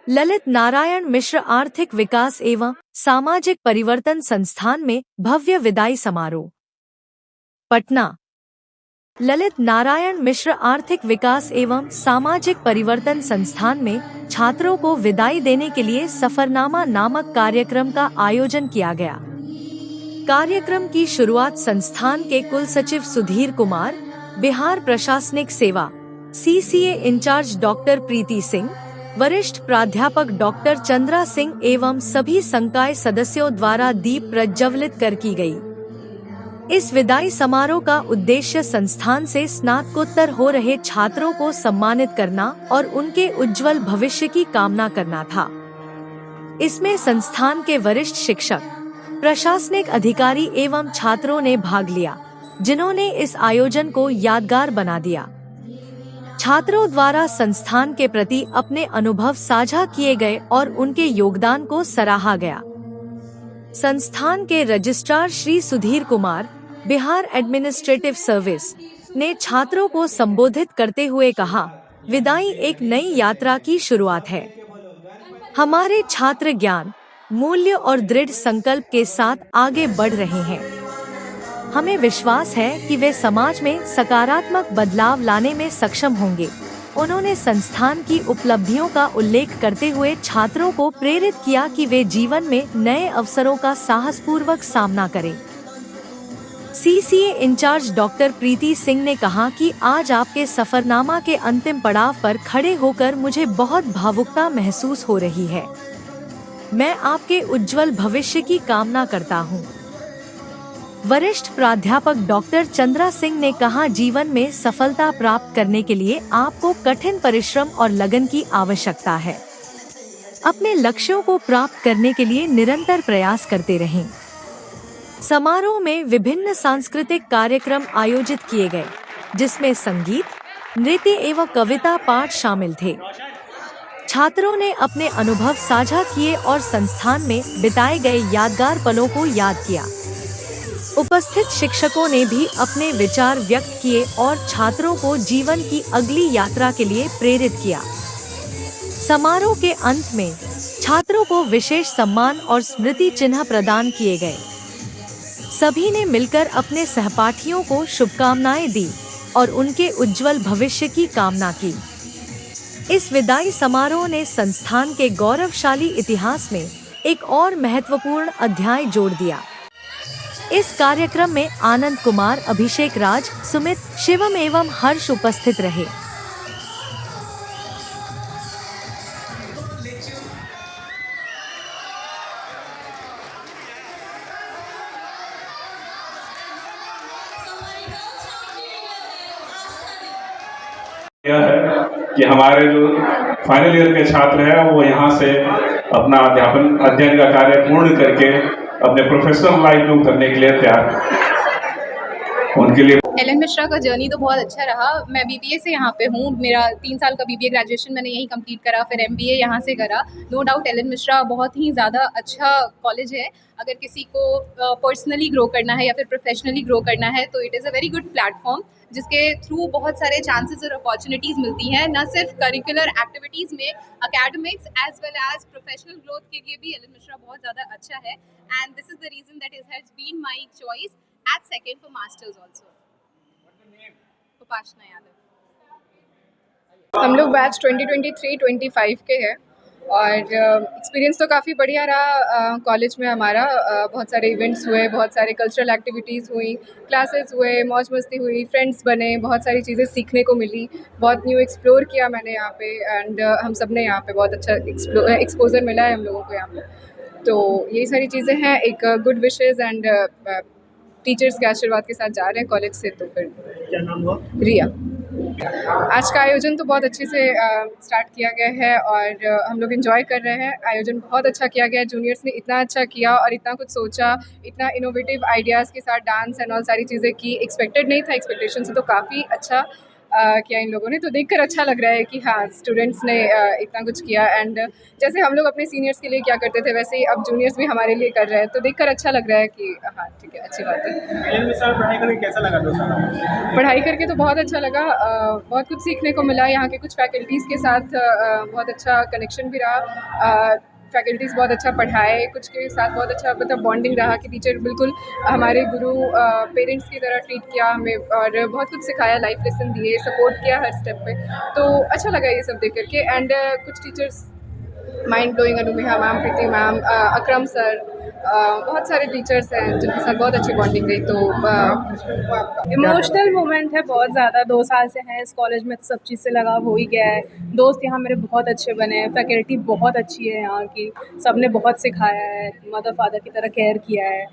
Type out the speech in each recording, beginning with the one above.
ललित नारायण मिश्र आर्थिक विकास एवं सामाजिक परिवर्तन संस्थान में भव्य विदाई समारोह। पटना। ललित नारायण मिश्र आर्थिक विकास एवं सामाजिक परिवर्तन संस्थान में छात्रों को विदाई देने के लिए सफरनामा नामक कार्यक्रम का आयोजन किया गया। कार्यक्रम की शुरुआत संस्थान के कुल सचिव सुधीर कुमार, बिहार प्रशासनिक सेवा (CCA) इंचार्ज डॉक्टर प्रीति सिंह, वरिष्ठ प्राध्यापक डॉक्टर चंद्रा सिंह एवं सभी संकाय सदस्यों द्वारा दीप प्रज्वलित कर की गई। इस विदाई समारोह का उद्देश्य संस्थान से स्नातकोत्तर हो रहे छात्रों को सम्मानित करना और उनके उज्जवल भविष्य की कामना करना था। इसमें संस्थान के वरिष्ठ शिक्षक, प्रशासनिक अधिकारी एवं छात्रों ने भाग लिया, जिन्होंने इस आयोजन को यादगार बना दिया। छात्रों द्वारा संस्थान के प्रति अपने अनुभव साझा किए गए और उनके योगदान को सराहा गया। संस्थान के registrar Shri Sudhir Kumar, Bihar administrative service, ने छात्रों को संबोधित करते हुए कहा, विदाई एक नई यात्रा की शुरुआत है। हमारे छात्र ज्ञान, मूल्य और दृढ़ संकल्प के साथ आगे बढ़ रहे हैं। हमें विश्वास है कि वे समाज में सकारात्मक बदलाव लाने में सक्षम होंगे। उन्होंने संस्थान की उपलब्धियों का उल्लेख करते हुए छात्रों को प्रेरित किया कि वे जीवन में नए अवसरों का साहसपूर्वक सामना करें। CCA इंचार्ज डॉक्टर प्रीति सिंह ने कहा कि आज आपके सफरनामा के अंतिम पड़ाव पर खड़े होकर मुझे बहुत भावुकता महसूस हो रही है। मैं आपके उज्जवल भविष्य की कामना करता हूँ। वरिष्ठ प्राध्यापक डॉक्टर चंद्रा सिंह ने कहा, जीवन में सफलता प्राप्त करने के लिए आपको कठिन परिश्रम और लगन की आवश्यकता है। अपने लक्ष्यों को प्राप्त करने के लिए निरंतर प्रयास करते रहें। समारोह में विभिन्न सांस्कृतिक कार्यक्रम आयोजित किए गए, जिसमें संगीत, नृत्य एवं कविता पाठ शामिल थे। छात्रों ने अपने अनुभव साझा किए और संस्थान में बिताए गए यादगार पलों को याद किया। उपस्थित शिक्षकों ने भी अपने विचार व्यक्त किए और छात्रों को जीवन की अगली यात्रा के लिए प्रेरित किया। समारोह के अंत में छात्रों को विशेष सम्मान और स्मृति चिन्ह प्रदान किए गए। सभी ने मिलकर अपने सहपाठियों को शुभकामनाएं दी और उनके उज्जवल भविष्य की कामना की। इस विदाई समारोह ने संस्थान के गौरवशाली इतिहास में एक और महत्वपूर्ण अध्याय जोड़ दिया। इस कार्यक्रम में आनंद कुमार, अभिषेक राज, सुमित, शिवम एवं हर्ष उपस्थित रहे। यह है कि हमारे जो फाइनल ईयर के छात्र हैं वो यहाँ से अपना अध्ययन का कार्य पूर्ण करके अपने प्रोफेशनल लाइफ में उतरने के लिए तैयार। उनके लिए एलन मिश्रा का जर्नी तो बहुत अच्छा रहा। मैं BBA से यहाँ पे हूँ। मेरा 3 साल का BBA ग्रेजुएशन मैंने यहीं कंप्लीट करा, फिर MBA यहाँ से करा। नो डाउट एलन मिश्रा बहुत ही ज़्यादा अच्छा कॉलेज है। अगर किसी को पर्सनली ग्रो करना है या फिर प्रोफेशनली ग्रो करना है तो it is a very good platform, जिसके थ्रू बहुत सारे चांसेस और अपॉर्चुनिटीज़ मिलती हैं, न सिर्फ करिकुलर एक्टिविटीज़ में, academics as well as professional growth के लिए भी एलन मिश्रा बहुत ज़्यादा अच्छा है। And this is the reason that it has been my choice at second for masters also. Upasana Yadav. हम लोग बैच 2023-25 के हैं और एक्सपीरियंस तो काफ़ी बढ़िया रहा। कॉलेज में हमारा बहुत सारे इवेंट्स हुए, बहुत सारे कल्चरल एक्टिविटीज़ हुई, क्लासेस हुए, मौज मस्ती हुई, फ्रेंड्स बने, बहुत सारी चीज़ें सीखने को मिली, बहुत न्यू एक्सप्लोर किया मैंने यहाँ पे। एंड हम सब ने यहाँ पे बहुत अच्छा एक्सपोजर मिला है हम लोगों को यहाँ पे। तो यही सारी चीज़ें हैं। एक गुड विशेज़ एंड टीचर्स के आशीर्वाद के साथ जा रहे हैं कॉलेज से। तो फिर क्या नाम हुआ? रिया। आज का आयोजन तो बहुत अच्छे से स्टार्ट किया गया है और हम लोग एंजॉय कर रहे हैं। आयोजन बहुत अच्छा किया गया है। जूनियर्स ने इतना अच्छा किया और इतना कुछ सोचा, इतना इनोवेटिव आइडियाज़ के साथ डांस एंड ऑल सारी चीज़ें की। एक्सपेक्टेड नहीं था, एक्सपेक्टेशन से तो काफ़ी अच्छा किया इन लोगों ने, तो देखकर अच्छा लग रहा है कि हाँ स्टूडेंट्स ने इतना कुछ किया। एंड जैसे हम लोग अपने सीनियर्स के लिए क्या करते थे वैसे ही अब जूनियर्स भी हमारे लिए कर रहे हैं, तो देखकर अच्छा लग रहा है कि हाँ ठीक है, अच्छी बात है। एलन मिश्रा में पढ़ाई करके कैसा लगा 2 साल? पढ़ाई करके तो बहुत अच्छा लगा, बहुत कुछ सीखने को मिला। यहाँ के कुछ फैकल्टीज़ के साथ बहुत अच्छा कनेक्शन भी रहा। फैकल्टीज़ बहुत अच्छा पढ़ाए, कुछ के साथ बहुत अच्छा मतलब बॉन्डिंग रहा कि टीचर बिल्कुल हमारे गुरु पेरेंट्स की तरह ट्रीट किया हमें, और बहुत कुछ सिखाया, लाइफ लेसन दिए, सपोर्ट किया हर स्टेप पे। तो अच्छा लगा ये सब देख करके। एंड कुछ teachers mind blowing, Anumeha ma'am, Preeti ma'am, Akram sir, बहुत सारे टीचर्स हैं जिनके साथ बहुत अच्छी बॉन्डिंग रही। तो इमोशनल मोमेंट है बहुत ज़्यादा। 2 साल से हैं इस कॉलेज में, तो सब चीज़ से लगाव हो ही गया है। दोस्त यहाँ मेरे बहुत अच्छे बने हैं, फैकल्टी बहुत अच्छी है यहाँ की, सबने बहुत सिखाया है, मदर फादर की तरह केयर किया है।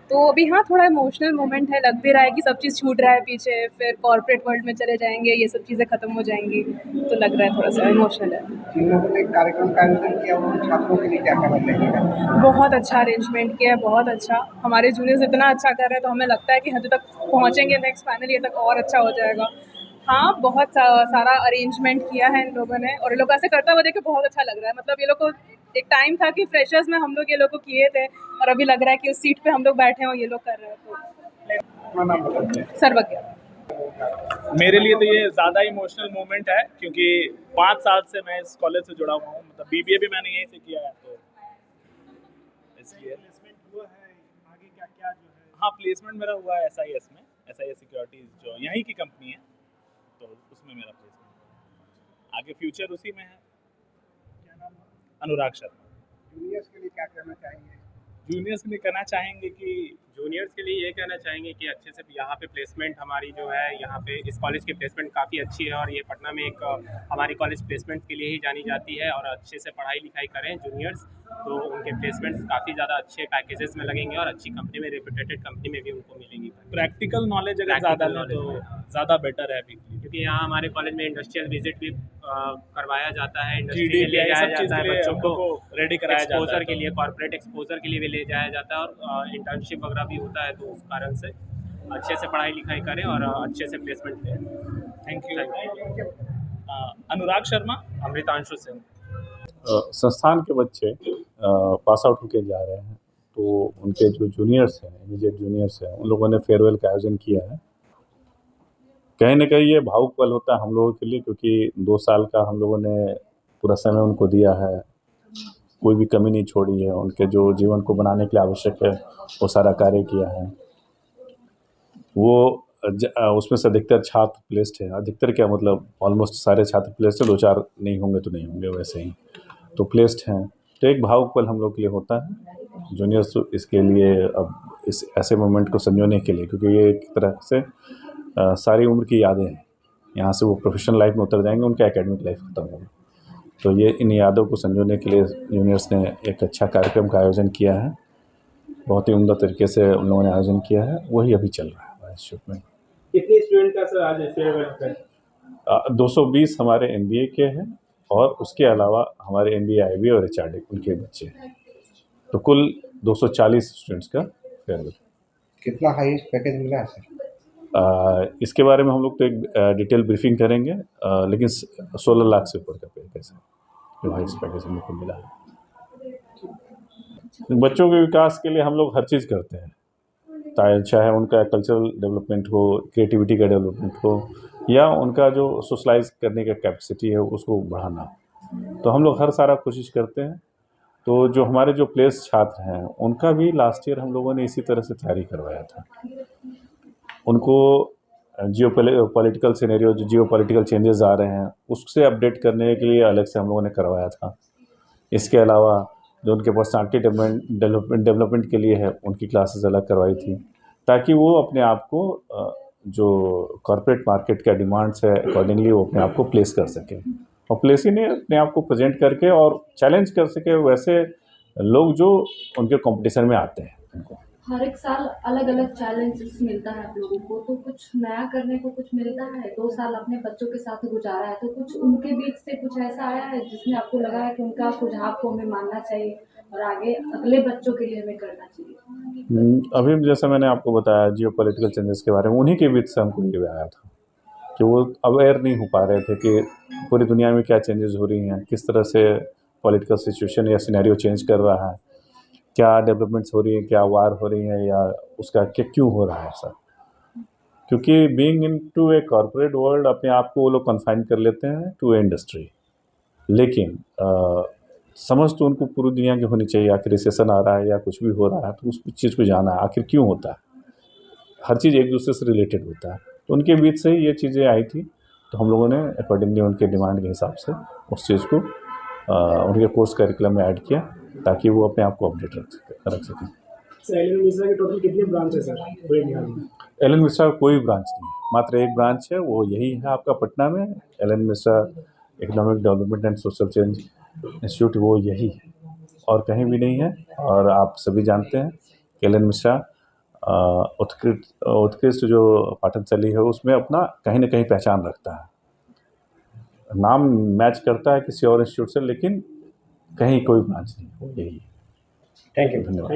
तो अभी हाँ थोड़ा इमोशनल मोमेंट है, लग भी रहा है कि सब चीज़ छूट रहा है पीछे, फिर कॉर्पोरेट वर्ल्ड में चले जाएंगे, ये सब चीज़ें ख़त्म हो जाएंगी, तो लग रहा है थोड़ा सा इमोशनल है। जिन लोगों ने कार्यक्रम का आयोजन किया वो छात्रों के लिए क्या कहना चाहिए? बहुत अच्छा अरेंजमेंट किया है, बहुत अच्छा। हमारे जूनियर्स इतना अच्छा कर रहे हैं तो हमें लगता है कि हद तक पहुँचेंगे नेक्स्ट फाइनल ईयर तक और अच्छा हो जाएगा। हाँ, बहुत सारा अरेंजमेंट किया है इन लोगों ने, और ये लोग ऐसे करता हुआ देख के बहुत अच्छा लग रहा है। मतलब ये लोग को एक टाइम था कि फ्रेशर्स में हम लोग ये लोग को किए थे, और अभी लग रहा है कि उस सीट पे हम लोग बैठे हैं और ये लोग कर रहे हैं। तो अपना नाम बताइए। सर्वज्ञ। मेरे लिए तो ये ज़्यादा इमोशनल मोमेंट है, क्योंकि 5 साल से मैं इस कॉलेज से जुड़ा हुआ हूँ। मतलब बीबीए भी मैंने यहीं से किया है, तो इसलिए प्लेसमेंट हुआ है आगे क्या जो है? हाँ, प्लेसमेंट मेरा हुआ है एसआईएस में। एसआईएस सिक्योरिटीज़ जो यहीं की कंपनी है, तो उसमें मेरा प्लेसमेंट। आगे फ्यूचर उसी में है। क्या नाम है? अनुराग शर्मा। जूनियर्स के लिए क्या कहना चाहेंगे? जूनियर्स में कहना चाहेंगे कि जूनियर्स के लिए ये कहना चाहेंगे कि अच्छे से यहाँ पे प्लेसमेंट हमारी जो है, यहाँ पे इस कॉलेज की प्लेसमेंट काफ़ी अच्छी है, और ये पटना में एक हमारी कॉलेज प्लेसमेंट के लिए ही जानी जाती है। और अच्छे से पढ़ाई लिखाई करें जूनियर्स, तो उनके प्लेसमेंट्स काफ़ी ज़्यादा अच्छे पैकेजेस में लगेंगे, और अच्छी कंपनी में, रेपुटेटेड कंपनी में भी उनको मिलेंगी। प्रैक्टिकल नॉलेज अगर ज़्यादा लें तो ज़्यादा बेटर है अभी, क्योंकि यहाँ हमारे कॉलेज में इंडस्ट्रियल विजिट भी करवाया जाता है, इंडस्ट्री जीडी में ले ये जाया सब चीज़ जाता के है लिए बच्चों हम को, लोग को रेडी कराया जाता एक्सपोजर है। के लिए, कॉर्पोरेट एक्सपोजर के लिए भी ले जाया जाता है, और इंटर्नशिप वगैरह भी होता है। तो उस कारण से अच्छे से पढ़ाई लिखाई करें और अच्छे से प्लेसमेंट लें। Thank you. अनुराग शर्मा। अमृतांशु सिंह। संस्थान के बच्चे पास आउट होके जा रहे हैं, तो उनके जो जूनियर्स हैं, इमीडिएट जूनियर्स हैं, उन लोगों ने फेयरवेल का आयोजन किया है। कहीं न कहीं ये भावुक पल होता है हम लोगों के लिए, क्योंकि 2 साल का हम लोगों ने पूरा समय उनको दिया है, कोई भी कमी नहीं छोड़ी है, उनके जो जीवन को बनाने के लिए आवश्यक है वो सारा कार्य किया है। वो उसमें से अधिकतर छात्र प्लेस्ड है, अधिकतर क्या मतलब ऑलमोस्ट सारे छात्र प्लेस्ड है, 2-4 नहीं होंगे तो नहीं होंगे वैसे ही, तो प्लेस्ड हैं। तो एक भावुक पल हम लोग के लिए होता है। जूनियर्स इसके लिए अब इस ऐसे मोमेंट को संजोने के लिए, क्योंकि ये एक तरह से सारी उम्र की यादें हैं। यहाँ से वो प्रोफेशनल लाइफ में उतर जाएंगे, उनका एकेडमिक लाइफ खत्म होगा। तो ये इन यादों को संजोने के लिए जूनियर्स ने एक अच्छा कार्यक्रम का आयोजन किया है, बहुत ही उम्दा तरीके से उन लोगों ने आयोजन किया है, वही अभी चल रहा है हमारे इंस्टीट्यूट में। कितने स्टूडेंट का सर आज फेयरवेल है? 220 हमारे एमबीए के हैं, और उसके अलावा हमारे एमबीए आईबी और एचआरडी उनके बच्चे हैं, तो कुल 240 स्टूडेंट्स का फेयरवेल। कितना हाईएस्ट पैकेज मिला है सर? इसके बारे में हम लोग तो एक डिटेल ब्रीफिंग करेंगे, लेकिन 16 लाख से ऊपर का पैकेज है जो हाईएस्ट पैकेज हम लोग को मिला है। बच्चों के विकास के लिए हम लोग हर चीज़ करते हैं, चाहे उनका कल्चरल डेवलपमेंट हो, क्रिएटिविटी का डेवलपमेंट हो, या उनका जो सोशलाइज करने का कैपेसिटी है उसको बढ़ाना, तो हम लोग हर सारा कोशिश करते हैं। तो जो हमारे जो प्लेस छात्र हैं उनका भी लास्ट ईयर हम लोगों ने इसी तरह से तैयारी करवाया था। उनको पॉलिटिकल सिनेरियो, जो जियो पॉलिटिकल चेंजेस आ रहे हैं उससे अपडेट करने के लिए अलग से हम लोगों ने करवाया था। इसके अलावा जो उनके पर्सनालिटी डेवलपमेंट के लिए है, उनकी क्लासेस अलग करवाई थी, ताकि वो अपने आप को जो कॉर्पोरेट मार्केट का डिमांड्स है अकॉर्डिंगली वो अपने आप को प्लेस कर सकें, और प्लेस ही नहीं, अपने आप को प्रेजेंट करके और चैलेंज कर सके वैसे लोग जो उनके कंपटीशन में आते हैं उनको। हर एक साल अलग अलग चैलेंजेस मिलता है आप लोगों को, तो कुछ नया करने को कुछ मिलता है। 2 साल अपने बच्चों के साथ गुजारा है, तो कुछ उनके बीच से कुछ ऐसा आया है जिसमें आपको लगा है कि उनका सुझाव को हमें मानना चाहिए और आगे अगले बच्चों के लिए हमें करना चाहिए? अभी जैसा मैंने आपको बताया जियो पॉलिटिकल चेंजेस के बारे में, उन्हीं के बीच से हमको ये आया था कि वो अवेयर नहीं हो पा रहे थे कि पूरी दुनिया में क्या चेंजेस हो रही हैं, किस तरह से पॉलिटिकल सिचुएशन या सिनेरियो चेंज कर रहा है, क्या डेवलपमेंट्स हो रही हैं, क्या वार हो रही हैं, या उसका क्या क्यों हो रहा है ऐसा। क्योंकि being into a corporate world अपने आप को वो लोग कन्फाइन कर लेते हैं टू ए इंडस्ट्री, लेकिन समझ तो उनको पूरी दुनिया की होनी चाहिए। आखिर रिसेशन आ रहा है या कुछ भी हो रहा है तो उस चीज़ को जाना है आखिर क्यों होता है, हर चीज़ एक दूसरे से रिलेटेड होता है। तो उनके बीच से ये चीज़ें आई थी, तो हम लोगों ने अकॉर्डिंगली उनके डिमांड के हिसाब से उस चीज़ को उनके कोर्स करिकुलम में ऐड किया ताकि वो अपने आप को अपडेट रख सकें। एलन मिश्रा के टोटल कितने ब्रांच है सर पूरे बिहार में? एलन मिश्रा का कोई ब्रांच नहीं है, मात्र एक ब्रांच है, वो यही है आपका पटना में। L N Mishra economic development and social change institute वो यही है और कहीं भी नहीं है। और आप सभी जानते हैं कि एलन मिश्रा उत्कृष्ट जो पाठनशैली है उसमें अपना कहीं ना कहीं पहचान रखता है, नाम मैच करता है किसी और इंस्टीट्यूट से, लेकिन कहीं कोई ब्रांच नहीं, वो यही है। Thank you. धन्यवाद।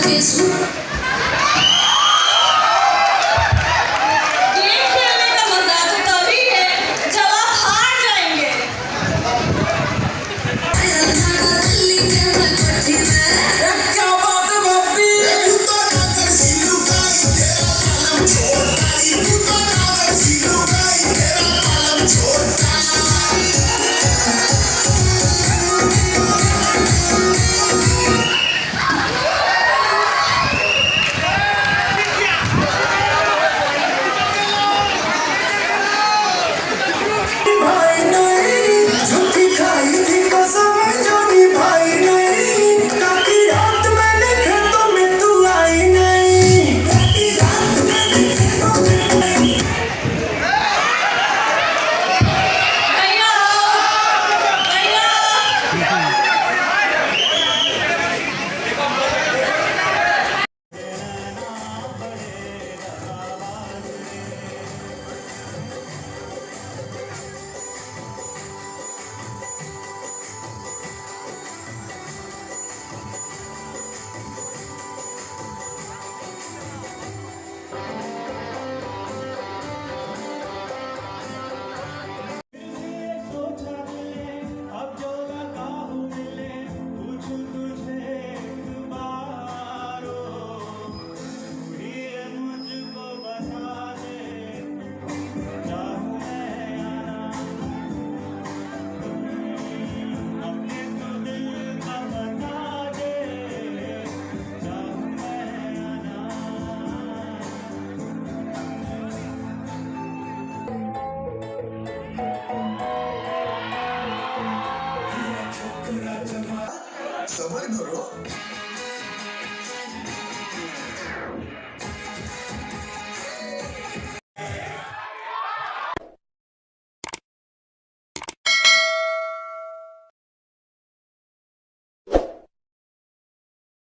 This